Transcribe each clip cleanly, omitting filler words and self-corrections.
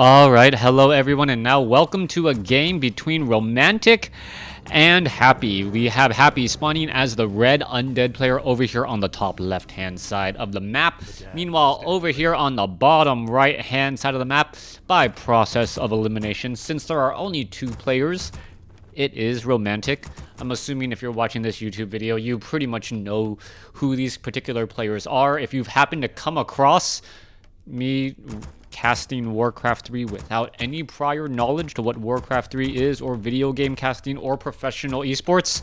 Alright, hello everyone, and now welcome to a game between Romantic and Happy. We have Happy spawning as the red Undead player over here on the top left-hand side of the map. Meanwhile, over here on the bottom right-hand side of the map, by process of elimination, since there are only two players, it is Romantic. I'm assuming if you're watching this YouTube video, you pretty much know who these particular players are. If you've happened to come across me casting WarCraft 3 without any prior knowledge to what WarCraft 3 is, or video game casting, or professional esports,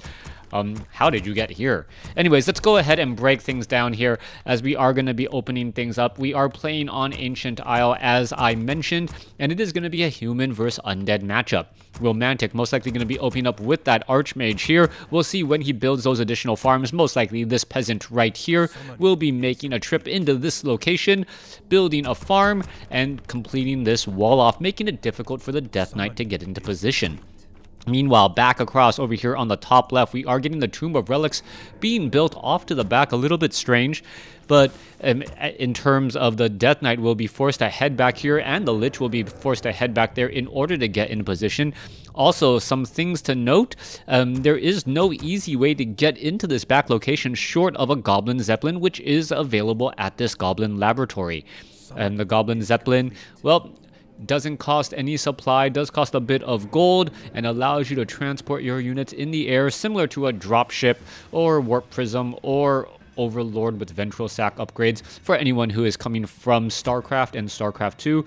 how did you get here? Anyways, let's go ahead and break things down here as we are going to be opening things up. We are playing on Ancient Isle, as I mentioned, and it is going to be a human versus undead matchup. Romantic most likely going to be opening up with that Archmage here. We'll see when he builds those additional farms. Most likely this peasant right here will be making a trip into this location, building a farm, and completing this wall off, making it difficult for the Death Knight to get into position. Meanwhile, back across over here on the top left, we are getting the Tomb of Relics being built off to the back. A little bit strange, but in terms of the Death Knight will be forced to head back here, and the Lich will be forced to head back there in order to get in position. Also, some things to note, there is no easy way to get into this back location short of a Goblin Zeppelin, which is available at this Goblin Laboratory. And the Goblin Zeppelin, well, doesn't cost any supply, does cost a bit of gold, and allows you to transport your units in the air, similar to a dropship or warp prism or overlord with ventral sack upgrades for anyone who is coming from StarCraft and StarCraft 2.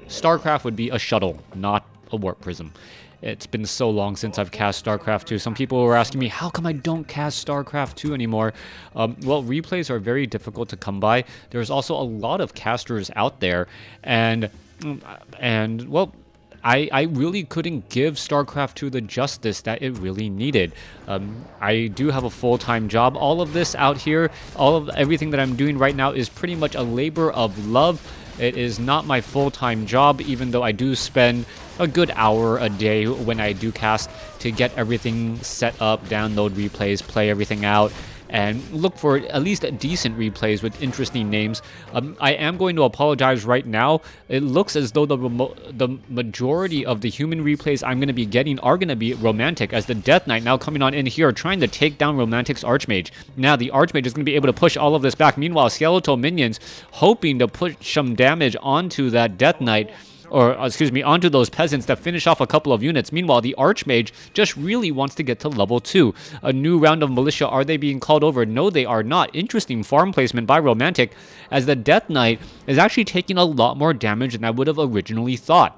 StarCraft would be a shuttle, not a warp prism. It's been so long since I've cast StarCraft 2. Some people were asking me, how come I don't cast StarCraft 2 anymore? Well, replays are very difficult to come by. There's also a lot of casters out there, and well, I really couldn't give StarCraft 2 the justice that it really needed. I do have a full-time job. All of this out here, everything that I'm doing right now is pretty much a labor of love. It is not my full-time job, even though I do spend a good hour a day when I do cast to get everything set up, download replays, play everything out, and look for at least decent replays with interesting names. I am going to apologize right now. It looks as though the majority of the human replays I'm going to be getting are going to be Romantic, as the Death Knight now coming on in here trying to take down Romantic's Archmage. Now the Archmage is going to be able to push all of this back. Meanwhile, Skeletal Minions hoping to push some damage onto that Death Knight, or excuse me, onto those peasants to finish off a couple of units. Meanwhile, the Archmage just really wants to get to level 2. A new round of Militia, are they being called over? No, they are not. Interesting farm placement by Romantic, as the Death Knight is actually taking a lot more damage than I would have originally thought.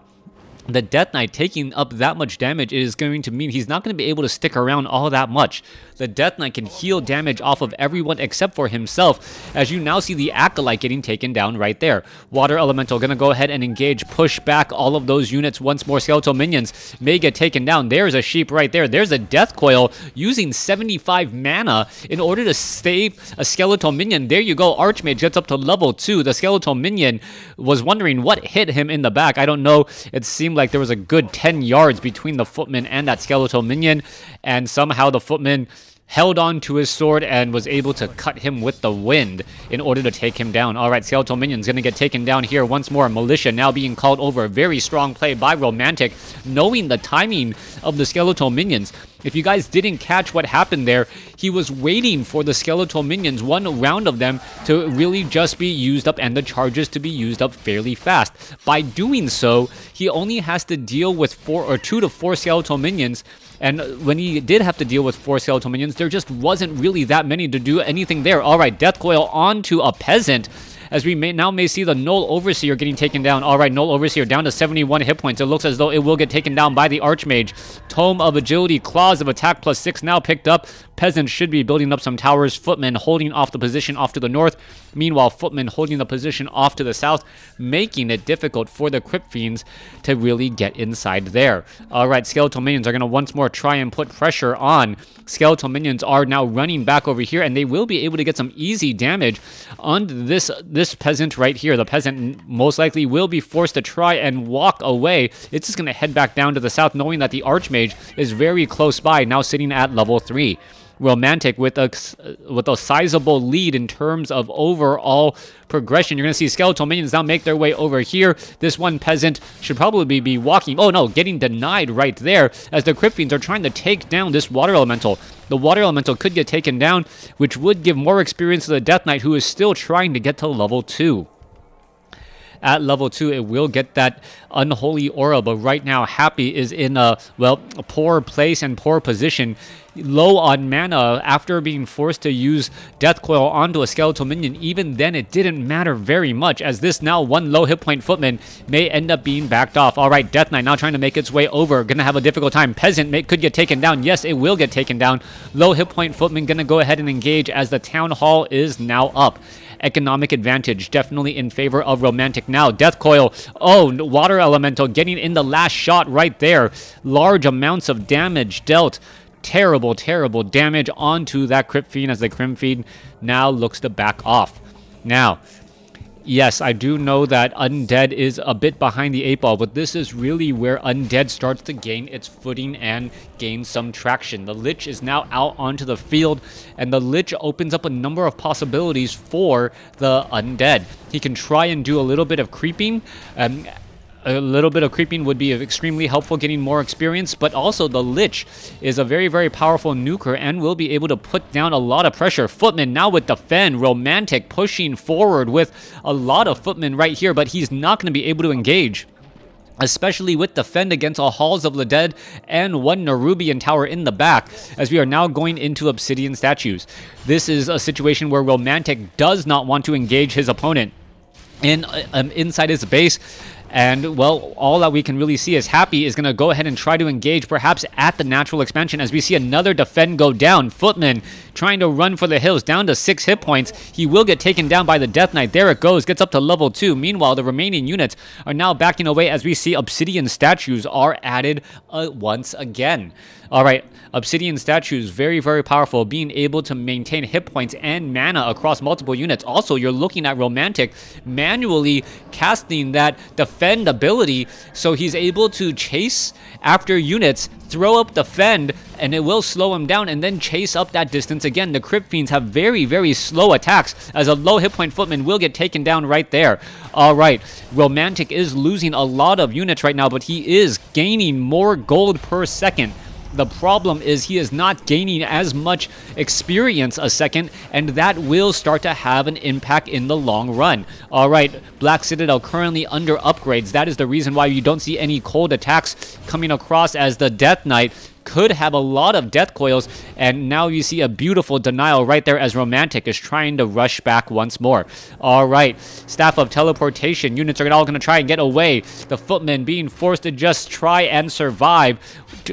The Death Knight taking up that much damage is going to mean he's not going to be able to stick around all that much. The Death Knight can heal damage off of everyone except for himself, as you now see the Acolyte getting taken down right there. Water Elemental going to go ahead and engage, push back all of those units once more. Skeletal Minions may get taken down. There's a sheep right there. There's a Death Coil using 75 mana in order to save a Skeletal Minion. There you go. Archmage gets up to level 2. The Skeletal Minion was wondering what hit him in the back. I don't know. It seemed like there was a good 10 yards between the Footman and that Skeletal Minion, and somehow the Footman held on to his sword and was able to cut him with the wind in order to take him down. Alright, Skeletal Minion's going to get taken down here once more. Militia now being called over. Very strong play by Romantic, knowing the timing of the Skeletal Minions. If you guys didn't catch what happened there, he was waiting for the Skeletal Minions, one round of them, to really just be used up and the charges to be used up fairly fast. By doing so, he only has to deal with 2 to 4 Skeletal Minions. And when he did have to deal with 4 Skeletal Minions, there just wasn't really that many to do anything there. Alright, Death Coil onto a Peasant, as we may see the Null Overseer getting taken down. Alright, Null Overseer down to 71 hit points. It looks as though it will get taken down by the Archmage. Tome of Agility, Claws of Attack +6 now picked up. Peasants should be building up some towers. Footmen holding off the position off to the north. Meanwhile, Footmen holding the position off to the south, making it difficult for the Crypt Fiends to really get inside there. Alright, Skeletal Minions are going to once more try and put pressure on. Skeletal Minions are now running back over here, and they will be able to get some easy damage on this peasant right here. The peasant most likely will be forced to try and walk away. It's just going to head back down to the south, knowing that the Archmage is very close by, now sitting at level 3. Romantic with a sizable lead in terms of overall progression. You're going to see skeletal minions now make their way over here. This one peasant should probably be walking. Oh no, getting denied right there as the Crypt Fiends are trying to take down this water elemental. The water elemental could get taken down, which would give more experience to the Death Knight, who is still trying to get to level 2. At level 2, it will get that unholy aura, but right now Happy is in a poor place and poor position. Low on mana after being forced to use Death Coil onto a skeletal minion. Even then, it didn't matter very much, as this now one low hit point footman may end up being backed off. Alright, Death Knight now trying to make its way over. Gonna have a difficult time. Peasant could get taken down. Yes, it will get taken down. Low hit point footman gonna go ahead and engage as the Town Hall is now up. Economic advantage definitely in favor of Romantic now. Death Coil. Oh, Water Elemental getting in the last shot right there. Large amounts of damage dealt. Terrible, terrible damage onto that Crypt Fiend as the Crypt Fiend now looks to back off. Now, yes, I do know that Undead is a bit behind the 8 ball, but this is really where Undead starts to gain its footing and gain some traction. The Lich is now out onto the field, and the Lich opens up a number of possibilities for the Undead. He can try and do a little bit of creeping. A little bit of creeping would be extremely helpful, getting more experience, but also the Lich is a very, very powerful nuker and will be able to put down a lot of pressure. Footman now with Defend. Romantic pushing forward with a lot of Footman right here, but he's not going to be able to engage, especially with Defend against a Halls of the Dead and one Nerubian Tower in the back, as we are now going into Obsidian Statues. This is a situation where Romantic does not want to engage his opponent inside his base. And, well, all that we can really see is Happy is going to go ahead and try to engage perhaps at the natural expansion as we see another Defend go down. Footman trying to run for the hills, down to 6 hit points. He will get taken down by the Death Knight. There it goes, gets up to level 2. Meanwhile, the remaining units are now backing away as we see Obsidian Statues are added once again. Alright, Obsidian Statues, very, very powerful, being able to maintain hit points and mana across multiple units. Also, you're looking at Romantic manually casting that Defend ability, so he's able to chase after units, throw up Defend, and it will slow him down, and then chase up that distance again. The Crypt Fiends have very, very slow attacks, as a low hit point footman will get taken down right there. Alright, Romantic is losing a lot of units right now, but he is gaining more gold per second. The problem is he is not gaining as much experience a second, and that will start to have an impact in the long run. Alright, Black Citadel currently under upgrades. That is the reason why you don't see any cold attacks coming across, as the Death Knight could have a lot of death coils, and now you see a beautiful denial right there as Romantic is trying to rush back once more. Alright, Staff of Teleportation. Units are all going to try and get away. The Footman being forced to just try and survive.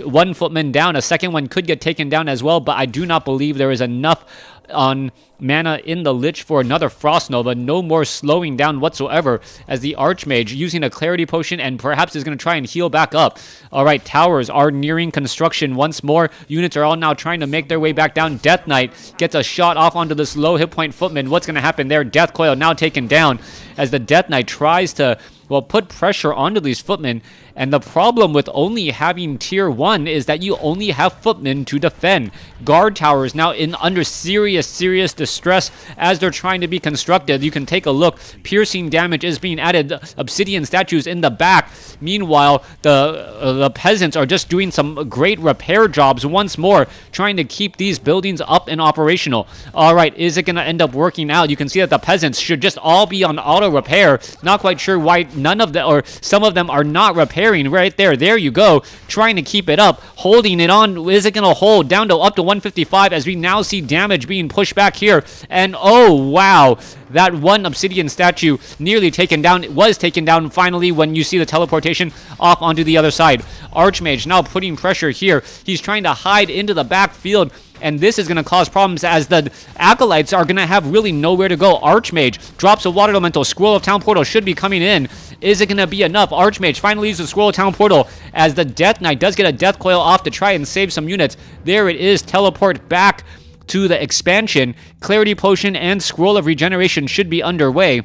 One Footman down. A second one could get taken down as well, but I do not believe there is enough on mana in the Lich for another Frost Nova. No more slowing down whatsoever, as the Archmage using a Clarity Potion and perhaps is going to try and heal back up. Alright, towers are nearing construction once more. Units are all now trying to make their way back down. Death Knight gets a shot off onto this low hit point Footman. What's going to happen there? Death Coil now taken down as the Death Knight tries to, well, put pressure onto these Footmen. And the problem with only having tier 1 is that you only have Footmen to defend. Guard towers now under serious distress as they're trying to be constructed. You can take a look. Piercing damage is being added. Obsidian Statues in the back. Meanwhile, the peasants are just doing some great repair jobs once more, trying to keep these buildings up and operational. Alright, is it going to end up working out? You can see that the peasants should just all be on auto repair. Not quite sure why none of them, or some of them, are not repairing right there. There you go. Trying to keep it up. Holding it on. Is it going to hold down to up to 155 as we now see damage being pushed back here? And oh, wow. That one Obsidian Statue nearly taken down. Was taken down finally when you see the teleportation off onto the other side. Archmage now putting pressure here. He's trying to hide into the backfield, and this is going to cause problems as the Acolytes are going to have really nowhere to go. Archmage drops a Water Elemental. Scroll of Town Portal should be coming in. Is it going to be enough? Archmage finally uses the Scroll of Town Portal as the Death Knight does get a Death Coil off to try and save some units. There it is. Teleport back to the expansion. Clarity Potion and Scroll of Regeneration should be underway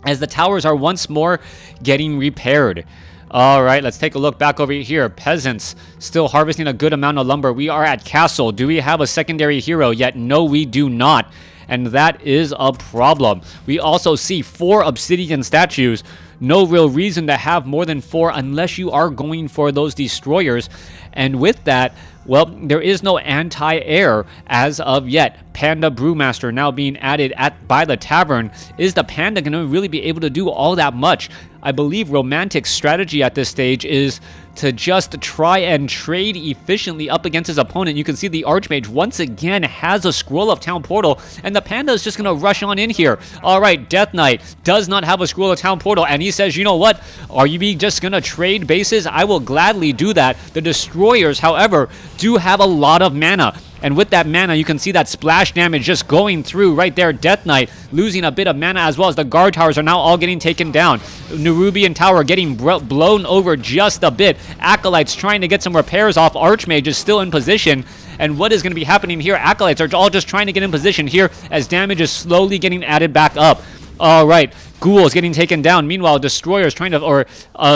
as the towers are once more getting repaired. All right, let's take a look back over here. Peasants still harvesting a good amount of lumber. We are at castle. Do we have a secondary hero yet? No, we do not. And that is a problem. We also see 4 obsidian statues. No real reason to have more than 4 unless you are going for those destroyers. And with that, well, there is no anti-air as of yet. Panda Brewmaster now being added by the tavern. Is the Panda going to really be able to do all that much? I believe Romantic's strategy at this stage is to just try and trade efficiently up against his opponent. You can see the Archmage once again has a Scroll of Town Portal, and the Panda is just going to rush on in here. All right, Death Knight does not have a Scroll of Town Portal, and he says, you know what? Are you just going to trade bases? I will gladly do that. The Destroyers, however, do have a lot of mana. And with that mana, you can see that splash damage just going through right there. Death Knight losing a bit of mana, as well as the guard towers are now all getting taken down. Nerubian Tower getting blown over just a bit. Acolytes trying to get some repairs off. Archmage is still in position. And what is going to be happening here? Acolytes are all just trying to get in position here as damage is slowly getting added back up. All right, Ghouls getting taken down. Meanwhile, Destroyers trying to, or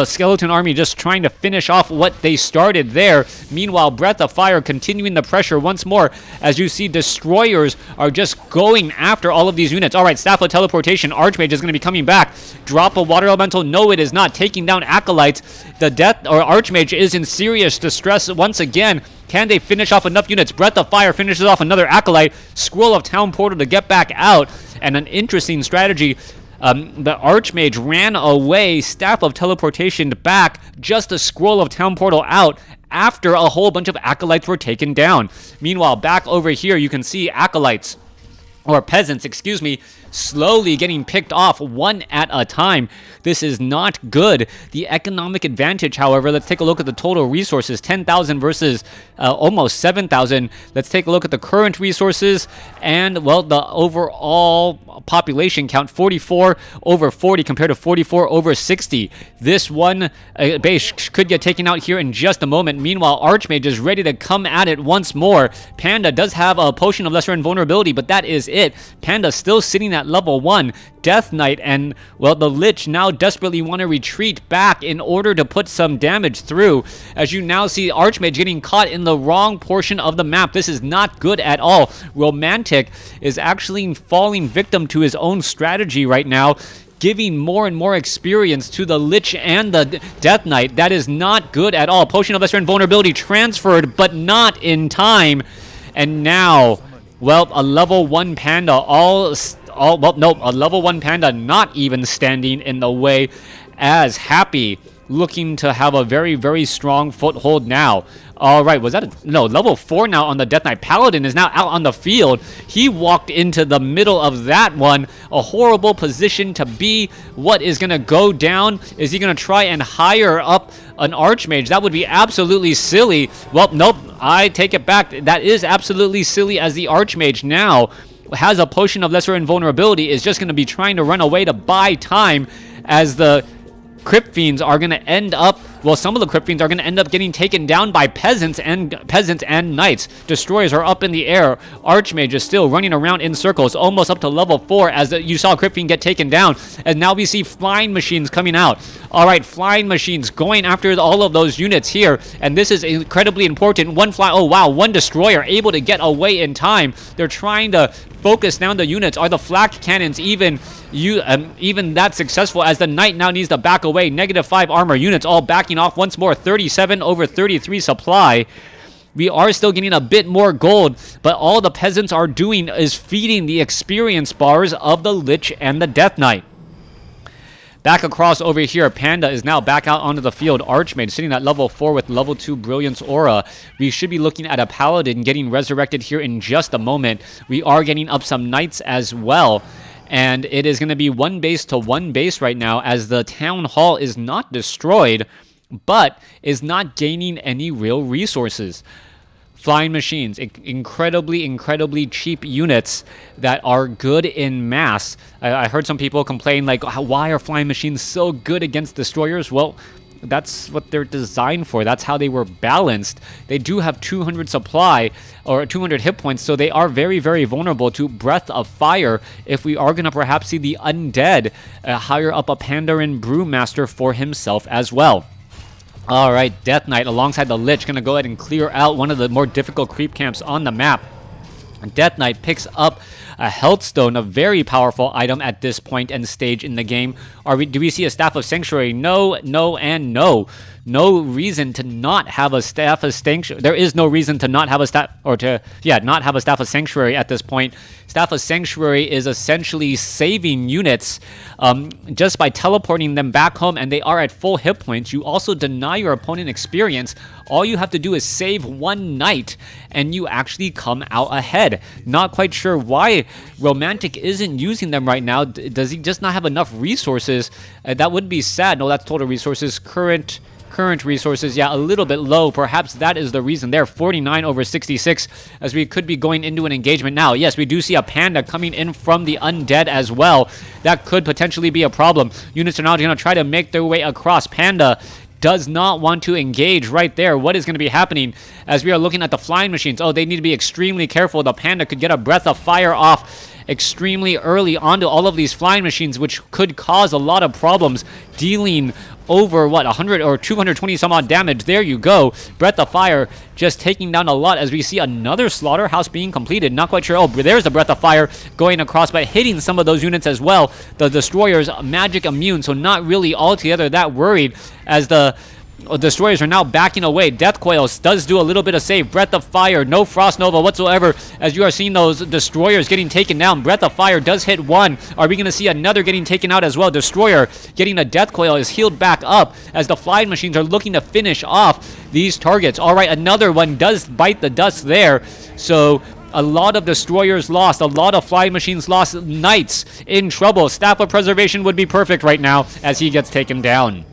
Skeleton Army just trying to finish off what they started there. Meanwhile, Breath of Fire continuing the pressure once more as you see Destroyers are just going after all of these units. All right, Staff of Teleportation. Archmage is going to be coming back. Drop a Water Elemental. No, it is not. Taking down Acolytes. The Archmage is in serious distress once again. Can they finish off enough units? Breath of Fire finishes off another Acolyte. Scroll of Town Portal to get back out. And an interesting strategy. The Archmage ran away. Staff of Teleportation back. Just a Scroll of Town Portal out after a whole bunch of Acolytes were taken down. Meanwhile, back over here, you can see Acolytes, or Peasants, excuse me, slowly getting picked off one at a time. This is not good. The economic advantage, however, let's take a look at the total resources. 10,000 versus almost 7,000. Let's take a look at the current resources and, well, the overall population count. 44 over 40 compared to 44 over 60. This one base could get taken out here in just a moment. Meanwhile, Archmage is ready to come at it once more. Panda does have a Potion of Lesser Invulnerability, but that is it. Panda still sitting at level 1. Death Knight and, well, the Lich now desperately want to retreat back in order to put some damage through. As you now see Archmage getting caught in the wrong portion of the map. This is not good at all. Romantic is actually falling victim to his own strategy right now, giving more and more experience to the Lich and the Death Knight. That is not good at all. Potion of Lesser Invulnerability transferred, but not in time. And now, well, a level 1 Panda a level 1 Panda not even standing in the way, as Happy looking to have a very, very strong foothold now. All right, was that no, level 4 now on the Death Knight. Paladin is now out on the field. He walked into the middle of that one. A horrible position to be. What is going to go down? Is he going to try and hire up an Archmage? That would be absolutely silly. Well, nope, I take it back. That is absolutely silly, as the Archmage now has a Potion of Lesser Invulnerability, is just going to be trying to run away to buy time, as the Crypt Fiends are going to end up, well, some of the Crypt Fiends are going to end up getting taken down by Peasants and Knights. Destroyers are up in the air. Archmage is still running around in circles, almost up to level 4, as you saw Crypt Fiend get taken down. And now we see Flying Machines coming out. All right, Flying Machines going after all of those units here, and this is incredibly important. One Destroyer able to get away in time. They're trying to focus down the units. Are the flak cannons even that successful, as the Knight now needs to back away? -5 armor units all backing off once more. 37 over 33 supply. We are still getting a bit more gold, but all the Peasants are doing is feeding the experience bars of the Lich and the Death Knight. Back across over here, Panda is now back out onto the field. Archmage sitting at level 4 with level 2 Brilliance Aura. We should be looking at a Paladin getting resurrected here in just a moment. We are getting up some Knights as well. And it is going to be 1 base to 1 base right now, as the Town Hall is not destroyed, but is not gaining any real resources. Flying Machines, incredibly cheap units that are good in mass. I heard some people complain, like, why are Flying Machines so good against Destroyers? Well, that's what they're designed for. That's how they were balanced. They do have 200 supply, or 200 hit points, so they are very, very vulnerable to Breath of Fire. If we are going to perhaps see the Undead hire up a Pandaren Brewmaster for himself as well. All right, Death Knight alongside the Lich gonna go ahead and clear out one of the more difficult creep camps on the map. Death Knight picks up a Health Stone, a very powerful item at this point and stage in the game. Do we see a Staff of Sanctuary? No, no, and no. No reason to not have a Staff of Sanctuary. There is no reason to not have a Staff, or to, yeah, not have a Staff of Sanctuary at this point. Staff of Sanctuary is essentially saving units just by teleporting them back home, and they are at full hit points. You also deny your opponent experience. All you have to do is save one knight, and you actually come out ahead. Not quite sure why Romantic isn't using them right now. Does he just not have enough resources? That would be sad. No, that's total resources. Current resources, yeah, a little bit low. Perhaps that is the reason there. 49 over 66, as we could be going into an engagement now. Yes, we do see a panda coming in from the Undead as well. That could potentially be a problem. Units are now going to try to make their way across. Panda does not want to engage right there. What is going to be happening as we are looking at the flying machines? Oh, they need to be extremely careful. The panda could get a breath of fire off extremely early onto all of these flying machines, which could cause a lot of problems, dealing over, what, 100 or 220 some odd damage. There you go. Breath of Fire just taking down a lot as we see another slaughterhouse being completed. Not quite sure. Oh, there's the Breath of Fire going across, but hitting some of those units as well. The Destroyers magic immune, so not really altogether that worried as the Destroyers are now backing away. Death Coils does do a little bit of save. Breath of Fire, no Frost Nova whatsoever as you are seeing those Destroyers getting taken down. Breath of Fire does hit one. Are we going to see another getting taken out as well? Destroyer getting a Death Coil is healed back up as the flying machines are looking to finish off these targets. All right, another one does bite the dust there. So a lot of Destroyers lost, a lot of flying machines lost. Knights in trouble. Staff of Preservation would be perfect right now as he gets taken down.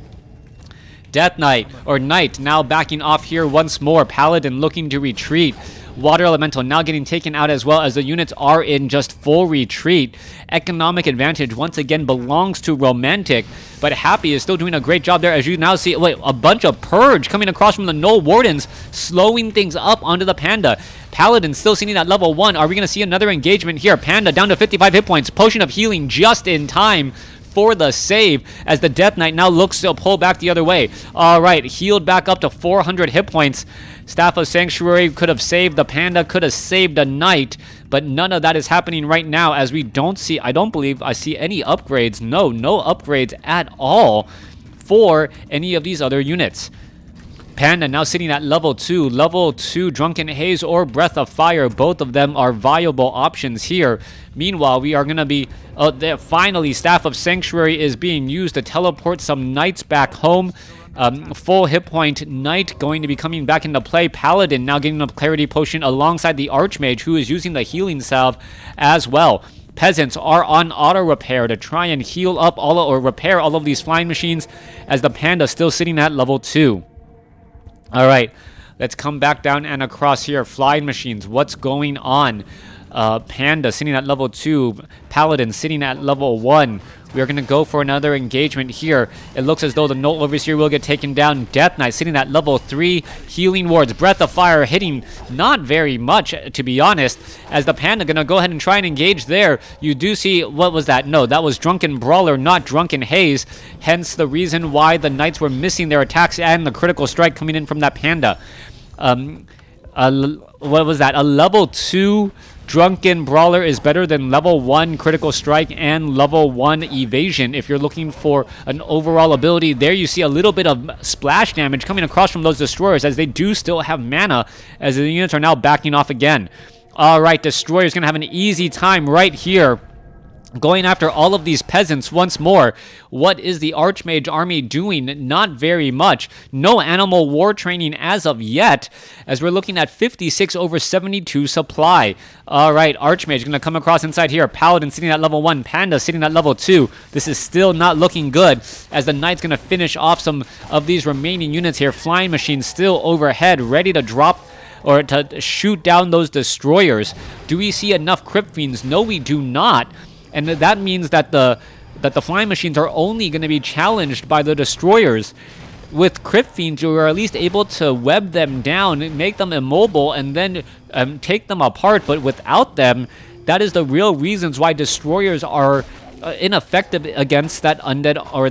Death Knight, or Knight, now backing off here once more. Paladin looking to retreat. Water Elemental now getting taken out as well as the units are in just full retreat. Economic advantage once again belongs to Romantic, but Happy is still doing a great job there as you now see, wait, a bunch of Purge coming across from the Null Wardens, slowing things up onto the Panda. Paladin still sitting at level 1. Are we going to see another engagement here? Panda down to 55 hit points. Potion of Healing just in time for the save as the Death Knight now looks to pull back the other way. All right, healed back up to 400 hit points. Staff of Sanctuary could have saved the Panda, could have saved a Knight, but none of that is happening right now as we don't see, I don't believe I see any upgrades. No upgrades at all for any of these other units. Panda now sitting at level 2. Level 2 Drunken Haze or Breath of Fire. Both of them are viable options here. Meanwhile, we are going to be... finally, Staff of Sanctuary is being used to teleport some Knights back home. Full hit point Knight going to be coming back into play. Paladin now getting a Clarity Potion alongside the Archmage, who is using the Healing Salve as well. Peasants are on auto repair to try and heal up or repair all of these flying machines as the Panda still sitting at level 2. All right, let's come back down and across here. Flying machines, what's going on? Panda sitting at level 2. Paladin sitting at level 1. We are going to go for another engagement here. It looks as though the Null Overseer will get taken down. Death Knight sitting at level 3. Healing Wards. Breath of Fire hitting not very much, to be honest, as the Panda going to go ahead and try and engage there. You do see, what was that? No, that was Drunken Brawler, not Drunken Haze. Hence the reason why the Knights were missing their attacks and the critical strike coming in from that Panda. What was that? A level 2 Drunken Brawler is better than level 1 Critical Strike and level 1 Evasion. If you're looking for an overall ability, there you see a little bit of splash damage coming across from those Destroyers as they do still have mana as the units are now backing off again. All right, Destroyer's going to have an easy time right here going after all of these peasants once more. What is the Archmage army doing? Not very much. No animal war training as of yet, as we're looking at 56 over 72 supply. All right, Archmage going to come across inside here. Paladin sitting at level 1. Panda sitting at level 2. This is still not looking good, as the Knight's going to finish off some of these remaining units here. Flying machines still overhead, ready to drop or to shoot down those Destroyers. Do we see enough Crypt Fiends? No, we do not. And that means that the flying machines are only going to be challenged by the Destroyers. With Crypt Fiends, you are at least able to web them down, make them immobile, and then take them apart. But without them, that is the real reasons why Destroyers are ineffective against that Undead or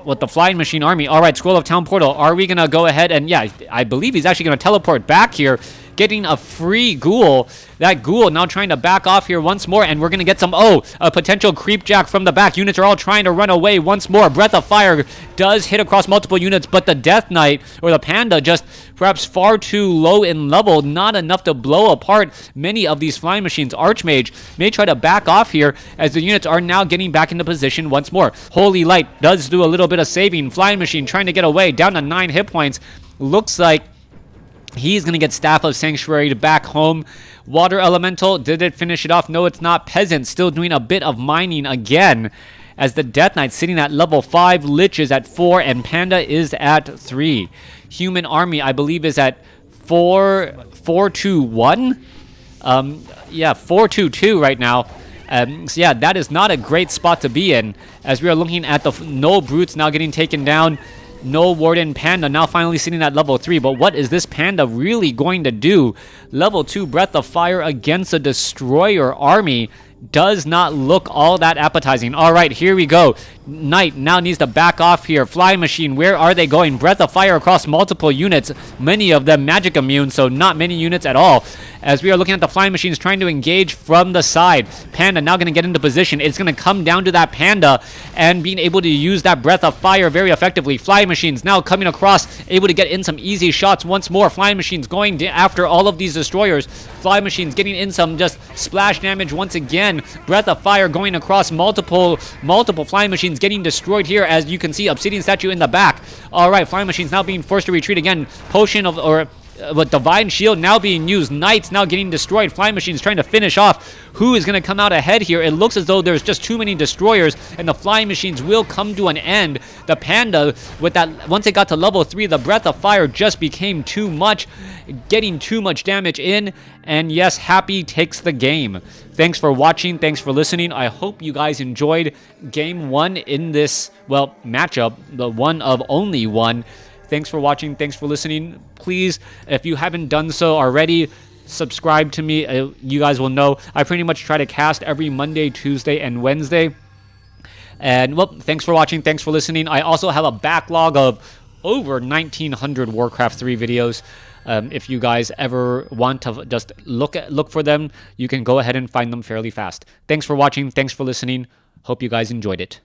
with the flying machine army. All right, Scroll of Town Portal. Are we going to go ahead and, yeah, I believe he's actually going to teleport back here, getting a free ghoul. That ghoul now trying to back off here once more, and we're going to get some, a potential creep jack from the back. Units are all trying to run away once more. Breath of Fire does hit across multiple units, but the Death Knight, or the Panda, just perhaps far too low in level, not enough to blow apart many of these flying machines. Archmage may try to back off here as the units are now getting back into position once more. Holy Light does do a little bit of saving. Flying machine trying to get away, down to 9 hit points. Looks like he's going to get Staff of Sanctuary to back home. Water Elemental, did it finish it off? No, it's not. Peasant still doing a bit of mining again, as the Death Knight sitting at level 5, Lich is at 4, and Panda is at 3. Human Army, I believe, is at 4-2-1. Yeah, 4-2-2 right now. So yeah, that is not a great spot to be in, as we are looking at the no Brutes now getting taken down. No Warden. Panda now finally sitting at level 3. But what is this Panda really going to do? Level 2 Breath of Fire against a Destroyer army does not look all that appetizing. All right, here we go. Knight now needs to back off here. Flying Machine, where are they going? Breath of Fire across multiple units. Many of them magic immune, so not many units at all. As we are looking at the Flying Machines trying to engage from the side. Panda now going to get into position. It's going to come down to that Panda and being able to use that Breath of Fire very effectively. Flying Machines now coming across, able to get in some easy shots once more. Flying Machines going after all of these Destroyers. Flying Machines getting in some just splash damage once again. Breath of Fire going across multiple Flying Machines getting destroyed here, as you can see Obsidian Statue in the back. All right, Flying Machines now being forced to retreat again. Potion of, with Divine Shield now being used. Knights now getting destroyed. Flying Machines trying to finish off. Who is going to come out ahead here? It looks as though there's just too many Destroyers, and the Flying Machines will come to an end. The Panda, with that, once it got to level 3, the Breath of Fire just became too much, getting too much damage in, and yes, Happy takes the game. Thanks for watching. Thanks for listening. I hope you guys enjoyed Game 1 in this, well, matchup, the one of only one. Thanks for watching. Thanks for listening. Please, if you haven't done so already, subscribe to me. You guys will know I pretty much try to cast every Monday, Tuesday, and Wednesday. And, well, thanks for watching. Thanks for listening. I also have a backlog of over 1,900 WarCraft 3 videos. If you guys ever want to just look for them, you can go ahead and find them fairly fast. Thanks for watching. Thanks for listening. Hope you guys enjoyed it.